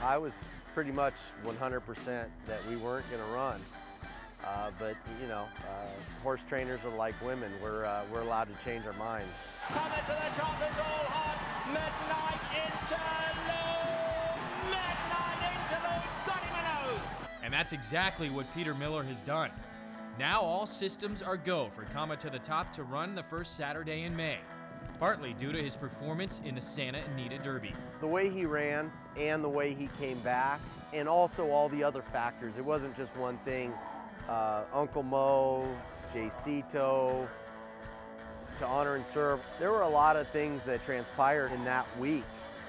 I was pretty much 100% that we weren't going to run. But you know, horse trainers are like women. We're allowed to change our minds. Coming to the top is all hot. Midnight interlude. Got him a nose. And that's exactly what Peter Miller has done. Now all systems are go for Comma to the Top to run the first Saturday in May, partly due to his performance in the Santa Anita Derby. The way he ran and the way he came back, and also all the other factors. It wasn't just one thing. Uncle Mo, Jaycito, to honor and serve. There were a lot of things that transpired in that week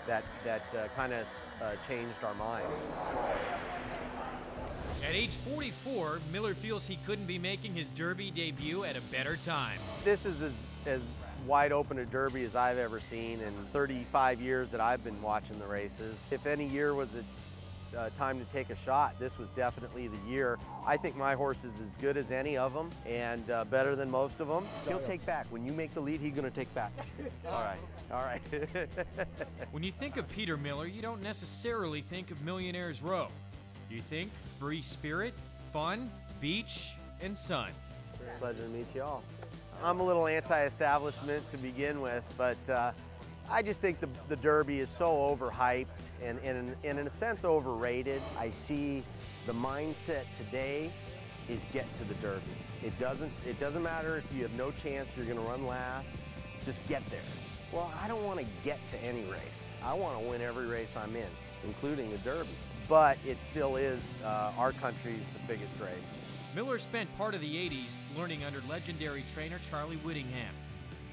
that kind of changed our minds. At age 44, Miller feels he couldn't be making his Derby debut at a better time. This is as wide open a Derby as I've ever seen in 35 years that I've been watching the races. If any year was a time to take a shot, this was definitely the year. I think my horse is as good as any of them and better than most of them. He'll take back. When you make the lead, he's going to take back. All right. When you think of Peter Miller, you don't necessarily think of Millionaire's Row. You think free spirit, fun, beach, and sun. Pleasure to meet you all. I'm a little anti-establishment to begin with, but I just think the Derby is so overhyped and in a sense overrated. I see the mindset today is get to the Derby. It doesn't matter if you have no chance you're gonna run last, just get there. Well, I don't wanna get to any race. I wanna win every race I'm in, including the Derby. But it still is our country's biggest race. Miller spent part of the 80s learning under legendary trainer Charlie Whittingham.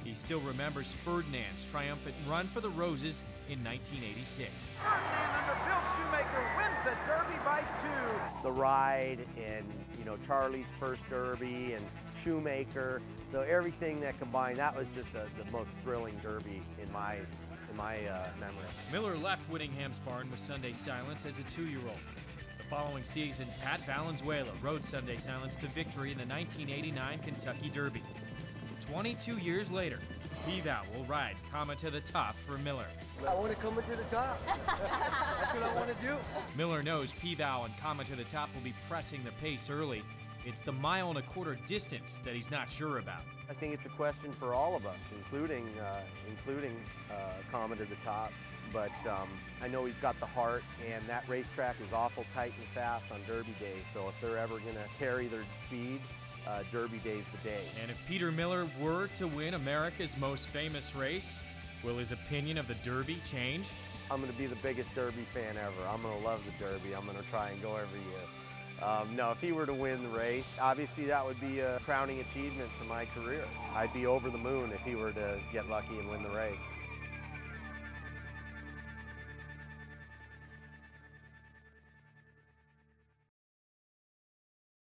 He still remembers Ferdinand's triumphant run for the Roses in 1986. Ferdinand under Bill Shoemaker wins the Derby by 2. The ride and, you know, Charlie's first Derby and Shoemaker. So everything that combined, that was just the most thrilling Derby in my memory. Miller left Whittingham's barn with Sunday Silence as a 2-year-old. The following season, Pat Valenzuela rode Sunday Silence to victory in the 1989 Kentucky Derby. 22 years later, P-Val will ride Comma to the Top for Miller. I want to come to the top. That's what I want to do. Miller knows P-Val and Comma to the Top will be pressing the pace early. It's the 1.25 mile distance that he's not sure about. I think it's a question for all of us, including Comma to the Top. But I know he's got the heart, and that racetrack is awful tight and fast on Derby Day. So if they're ever going to carry their speed, Derby Day's the day. And if Peter Miller were to win America's most famous race, will his opinion of the Derby change? I'm going to be the biggest Derby fan ever. I'm going to love the Derby. I'm going to try and go every year. No, if he were to win the race, obviously that would be a crowning achievement to my career. I'd be over the moon if he were to get lucky and win the race.